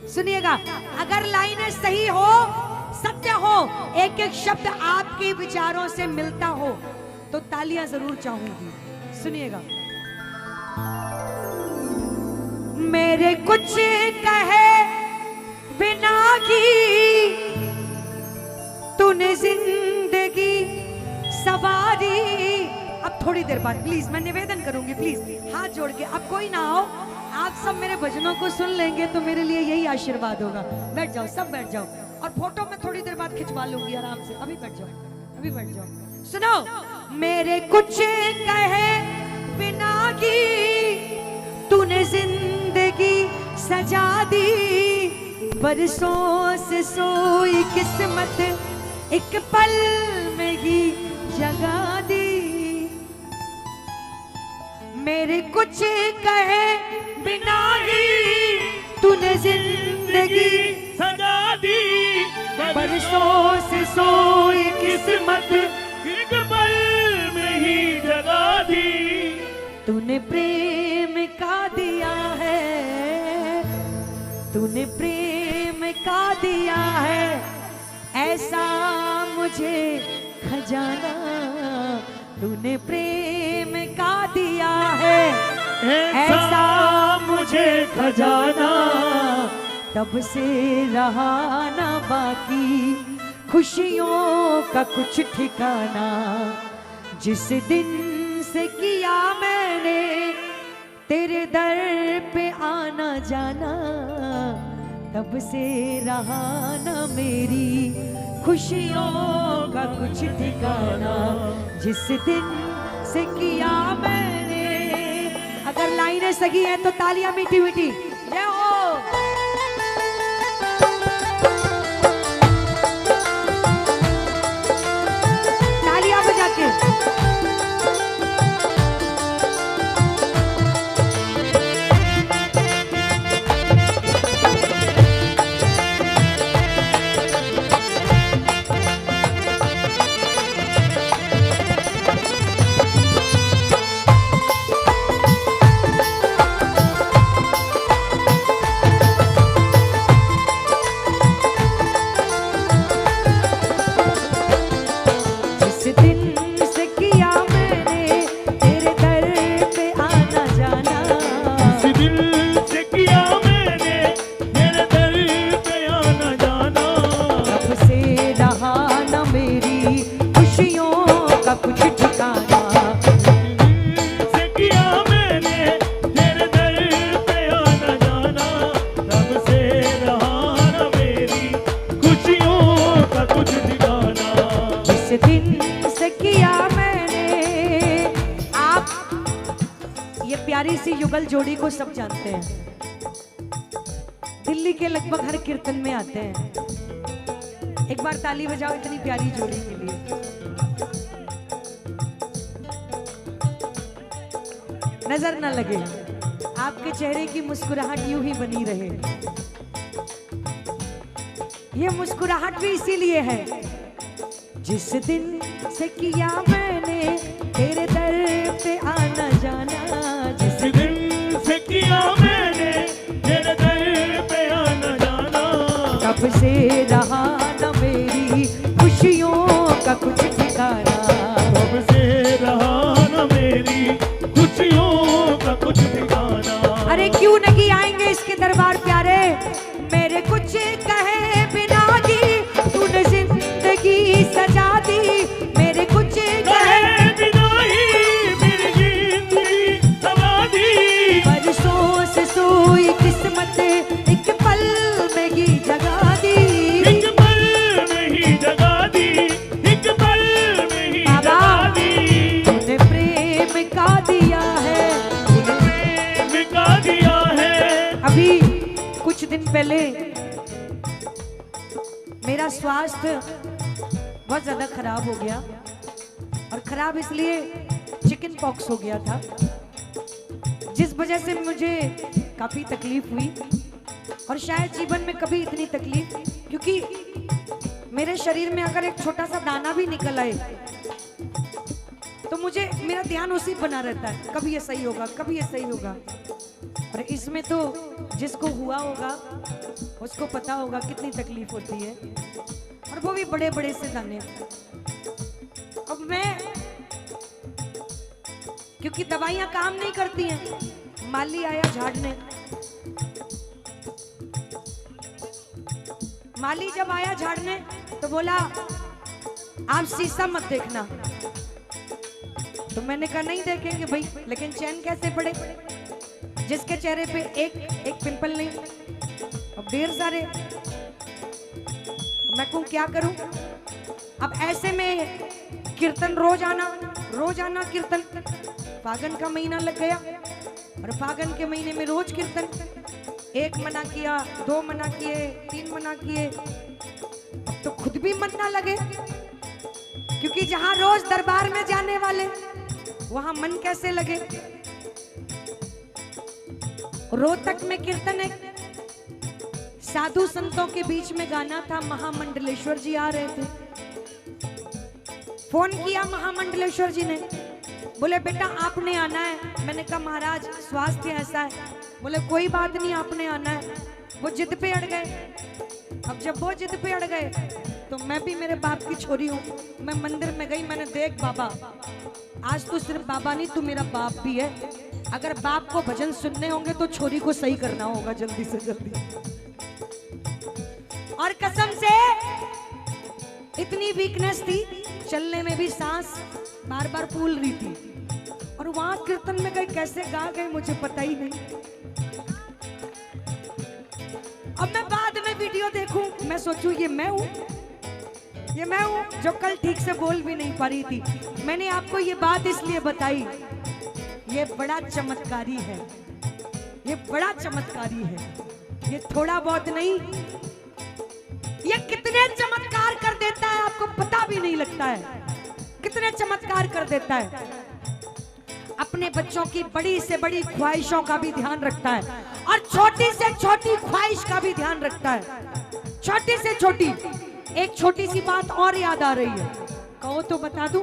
सुनिएगा, अगर लाइनें सही हो, सत्य हो, एक एक शब्द आपके विचारों से मिलता हो तो तालियां जरूर चाहूंगी। सुनिएगा, मेरे कुछ कहे बिना की तूने जिंदगी सवारी। अब थोड़ी देर बाद प्लीज मैं निवेदन करूंगी, प्लीज हाथ जोड़ के, अब कोई ना हो, आप सब मेरे भजनों को सुन लेंगे तो मेरे लिए यही आशीर्वाद होगा। बैठ जाओ, सब बैठ जाओ, और फोटो में थोड़ी देर बाद खिंचवा लूंगी आराम से। अभी बैठ जाओ, अभी बैठ जाओ। सुनो, मेरे कुछ कहे बिना की तूने जिंदगी सजा दी, बरसों से सोई किस्मत एक पल में ही जगा दी। मेरे कुछ कहे बिना ही तूने जिंदगी सजा दी, बरसों से सोई किस्मत एक पल में ही जगा दी। तूने प्रेम का दिया है, तूने प्रेम का दिया है, ऐसा मुझे खजाना। तूने प्रेम का दिया है, ऐसा मुझे खजाना। तब से रहा ना बाकी खुशियों का कुछ ठिकाना। जिस दिन से किया मैंने तेरे दर पे आना जाना, तब से रहा ना मेरी खुशियों का कुछ ठिकाना। जिस दिन से किया मैंने, अगर लाइनें सही हैं तो तालियां मीठी मीठी जय हो। तालियां बजा के प्यारी सी युगल जोड़ी को सब जानते हैं, दिल्ली के लगभग हर कीर्तन में आते हैं। एक बार ताली बजाओ इतनी प्यारी जोड़ी के लिए। नजर न लगे, आपके चेहरे की मुस्कुराहट यूं ही बनी रहे। ये मुस्कुराहट भी इसीलिए है, जिस दिन से किया मैंने तेरे दर पे आना जाना। जिस दिन से किया मैंने तेरे दर पे आना जाना, तब से रहा न मेरी खुशियों का कुछ ठिकाना। तब से रहा न मेरी खुशियों का कुछ ठिकाना। अरे क्यों नहीं आएंगे इसके दरबार प्यारे। मेरे कुछ कहे बिना की तूने जिंदगी सजा दी। मेरे कुछ कहे बिना ही मेरी जिंदगी सजा दी। बरसों से सोई किस्मत एक पल में ही जगा दी। एक पल में ही जगा दी। एक पल में ही जगा दी। तूने प्रेम का दिया है, प्रेम का दिया है। अभी कुछ दिन पहले मेरा स्वास्थ्य बहुत ज्यादा खराब हो गया, और खराब इसलिए चिकन पॉक्स हो गया था, जिस वजह से मुझे काफी तकलीफ हुई। और शायद जीवन में कभी इतनी तकलीफ, क्योंकि मेरे शरीर में अगर एक छोटा सा दाना भी निकल आए तो मुझे मेरा ध्यान उसी बना रहता है, कभी ये सही होगा, कभी ये सही होगा। और इसमें तो जिसको हुआ होगा उसको पता होगा कितनी तकलीफ होती है, और वो भी बड़े बड़े से दाने। अब मैं, क्योंकि दवाइयां काम नहीं करती हैं, माली आया झाड़ने। माली जब आया झाड़ने तो बोला आप शीशा मत देखना। तो मैंने कहा नहीं देखेंगे भाई, लेकिन चैन कैसे पड़े जिसके चेहरे पे एक पिंपल नहीं, अब ढेर सारे। मैं कहूं क्या करूं? अब ऐसे में कीर्तन रोज आना कीर्तन। फागुन का महीना लग गया और फागुन के महीने में रोज कीर्तन। 1 मना किया, 2 मना किए, 3 मना किए। अब तो खुद भी मन ना लगे, क्योंकि जहां रोज दरबार में जाने वाले वहां मन कैसे लगे। रोहतक में कीर्तन एक साधु संतों के बीच में गाना था। महामंडलेश्वर जी आ रहे थे। फोन किया महामंडलेश्वर जी ने, बोले बेटा आपने आना है। मैंने कहा महाराज स्वास्थ्य ऐसा है। बोले कोई बात नहीं आपने आना है। वो जिद पे अड़ गए। अब जब वो जिद पे अड़ गए तो मैं भी मेरे बाप की छोरी हूँ। मैं मंदिर में गई, मैंने देख बाबा, आज तो सिर्फ बाबा नहीं तू मेरा बाप भी है। अगर बाप को भजन सुनने होंगे तो छोरी को सही करना होगा जल्दी से जल्दी। और कसम से इतनी वीकनेस थी, चलने में भी सांस बार बार फूल रही थी। और वहां कीर्तन में गए, कैसे गा गए मुझे पता ही नहीं। अब मैं बाद में वीडियो देखूं, मैं सोचूं ये मैं हूं जो कल ठीक से बोल भी नहीं पा रही थी। मैंने आपको ये बात इसलिए बताई, ये बड़ा चमत्कारी है, ये बड़ा चमत्कारी है। ये थोड़ा बहुत नहीं, ये कितने चमत्कार कर देता है आपको पता भी नहीं लगता है। कितने चमत्कार कर देता है। अपने बच्चों की बड़ी से बड़ी ख्वाहिशों का भी ध्यान रखता है, और छोटी से छोटी ख्वाहिश का भी ध्यान रखता है। छोटी से छोटी, एक छोटी सी बात और याद आ रही है, कहो तो बता दूं।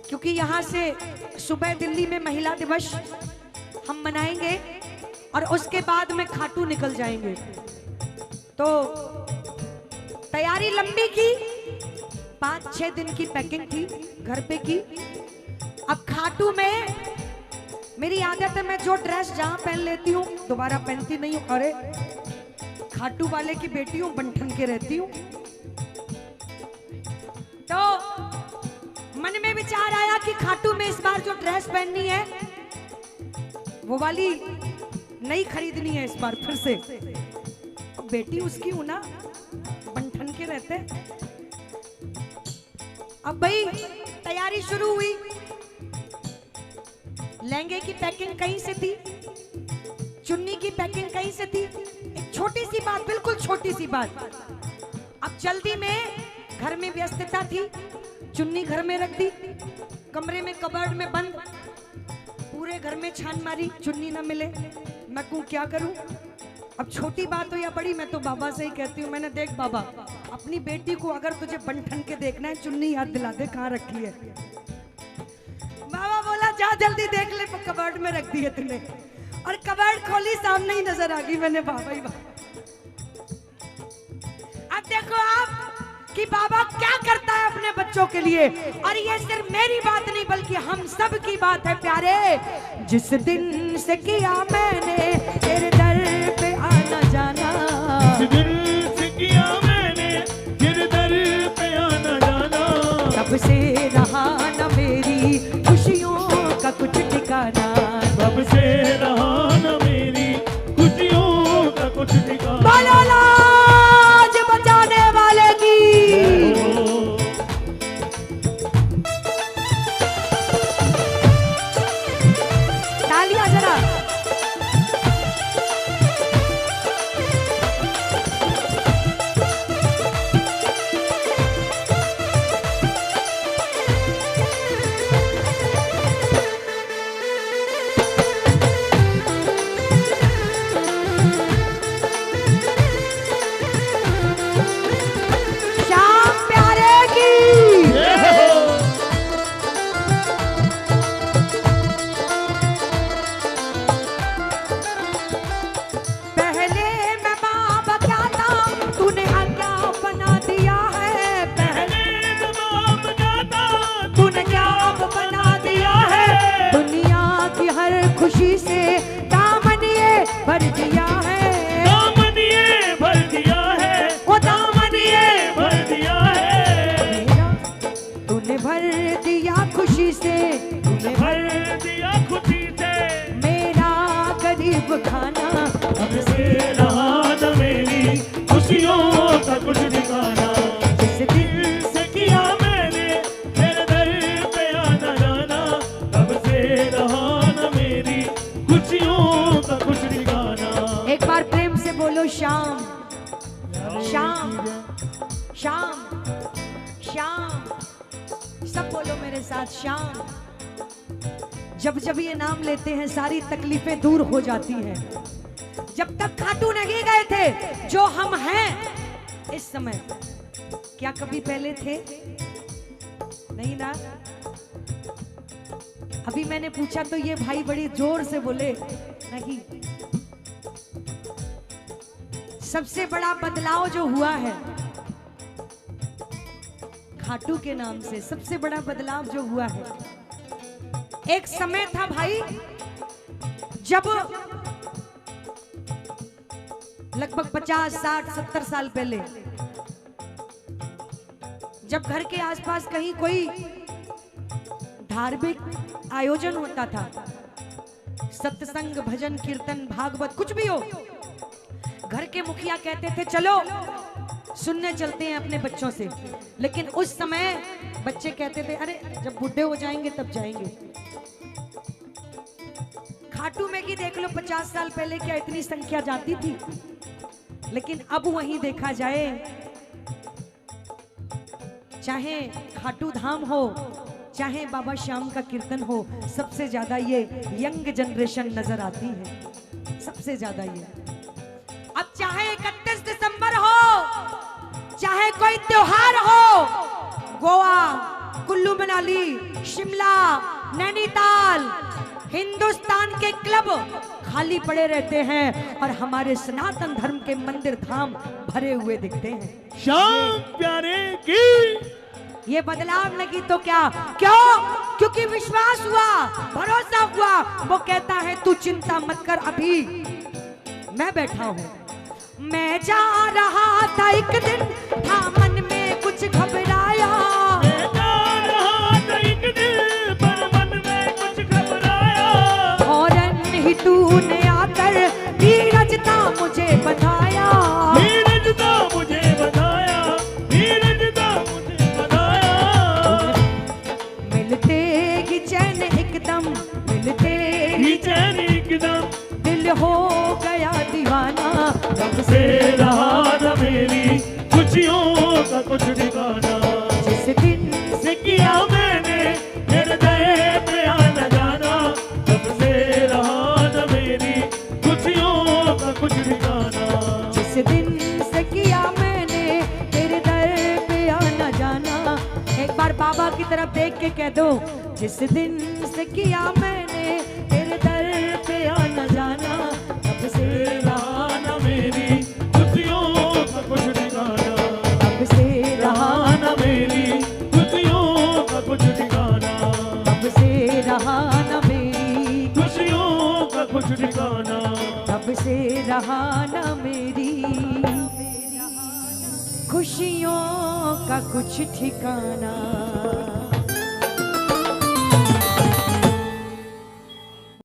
क्योंकि यहां से सुबह दिल्ली में महिला दिवस हम मनाएंगे और उसके बाद में खाटू निकल जाएंगे। तो तैयारी लंबी की, 5-6 दिन की पैकिंग थी घर पे की। अब खाटू में मेरी आदत है, मैं जो ड्रेस जहां पहन लेती हूँ दोबारा पहनती नहीं हूँ। अरे खाटू वाले की बेटी हूँ, बंठन के रहती हूँ। तो मन में विचार आया कि खाटू में इस बार जो ड्रेस पहननी है वो वाली नई खरीदनी है इस बार फिर से। बेटी उसकी हूं ना, बंठन के रहते। अब भाई तैयारी शुरू हुई। लहंगे की पैकिंग कहीं से थी, चुन्नी की पैकिंग कहीं से थी। एक छोटी सी बात, बिल्कुल छोटी सी बात। अब जल्दी में घर में व्यस्तता थी, चुन्नी घर में रख दी, कमरे में कबर्ड में बंद। पूरे घर में छान मारी, चुन्नी ना मिले। मैं कहूं क्या करूं? अब छोटी बात हो या बड़ी, मैं तो बाबा से ही कहती हूँ, मैंने देख बाबा, अपनी बेटी को अगर तुझे बंठन के देखना है, चुन्नी याद दिला दे कहाँ रखी है। बाबा बोला जा जल्दी देख ले, कबर्ड में रख दी है तूने। और कबर्ड खोली, सामने ही नजर आ गई। मैंने बाबा ही बाबा। अब देखो आप कि बाबा क्या करता है अपने बच्चों के लिए। और ये सिर्फ मेरी बात नहीं बल्कि हम सब की बात है प्यारे। जिस दिन से किया मैंने तेरे दर पे आना जाना, जिस दिन से किया मैंने तेरे दर पे आना जाना, तब से रहा न मेरी खुशियों का कुछ ठिकाना। तब से रहा न मेरी खुशियों का कुछ ठिकाना। बोलो लाज बचाने वाले की। तालियां जरा। अब से रहा न मेरी खुशियों का कुछ ठिकाना। जिस दिन से किया मैंने तेरे दर पे आना जाना, तब से रहा न मेरी खुशियों का कुछ ठिकाना। एक बार प्रेम से बोलो शाम शाम शाम शाम, सब बोलो मेरे साथ शाम। जब जब ये नाम लेते हैं सारी तकलीफें दूर हो जाती हैं। जब तक खाटू नहीं गए थे, जो हम हैं इस समय, क्या कभी पहले थे? नहीं ना। अभी मैंने पूछा तो ये भाई बड़ी जोर से बोले नहीं। सबसे बड़ा बदलाव जो हुआ है खाटू के नाम से, सबसे बड़ा बदलाव जो हुआ है, एक समय था भाई जब लगभग 50, 60, 70 साल पहले, जब घर के आसपास कहीं कोई धार्मिक आयोजन होता था, सत्संग, भजन, कीर्तन, भागवत, कुछ भी हो, घर के मुखिया कहते थे चलो सुनने चलते हैं अपने बच्चों से। लेकिन उस समय बच्चे कहते थे अरे जब बुढ़े हो जाएंगे तब जाएंगे। खाटू में की देख लो 50 साल पहले क्या इतनी संख्या जाती थी, लेकिन अब वहीं देखा जाए, चाहे खाटू धाम हो, चाहे बाबा श्याम का कीर्तन हो, सबसे ज्यादा ये यंग जनरेशन नजर आती है, सबसे ज्यादा ये। अब चाहे 31 दिसंबर हो, चाहे कोई त्योहार हो, गोवा, कुल्लू मनाली, शिमला, नैनीताल, हिंदुस्तान के क्लब खाली पड़े रहते हैं और हमारे सनातन धर्म के मंदिर धाम भरे हुए दिखते हैं। श्याम प्यारे की ये बदलाव लगी तो क्या? क्यों? क्योंकि विश्वास हुआ, भरोसा हुआ। वो कहता है तू चिंता मत कर, अभी मैं बैठा हूं। मैं जा रहा था एक दिन, था मन में कुछ घबराया, मैं जा रहा था एक दिन, पर मन में कुछ घबराया। फौरन ही तूने आकर धीरजता मुझे बताया, धीरजता मुझे बताया, धीरजता मुझे बताया। मिलते ही चैन एकदम, मिलते ही चैन एकदम, दिल हो गया दीवाना। तब से रहा न मेरी खुशियों का कुछ ठिकाना। जिस दिन से किया मैंने तेरे दर पे आना जाना, तब से रहा न मेरी खुशियों का कुछ ठिकाना। जिस दिन से किया मैंने तेरे दर पे आना जाना। एक बार बाबा की तरफ देख के कह दो, जिस दिन से किया मैंने तेरे दर पे आना जाना, तब से रहा न मेरी खुशियों का कुछ ठिकाना। तब से रहा, रहा न मेरी खुशियों का कुछ ठिकाना। तब से रहा न मेरी, खुशियों का कुछ ठिकाना। तब से रहा न मेरी खुशियों का कुछ ठिकाना।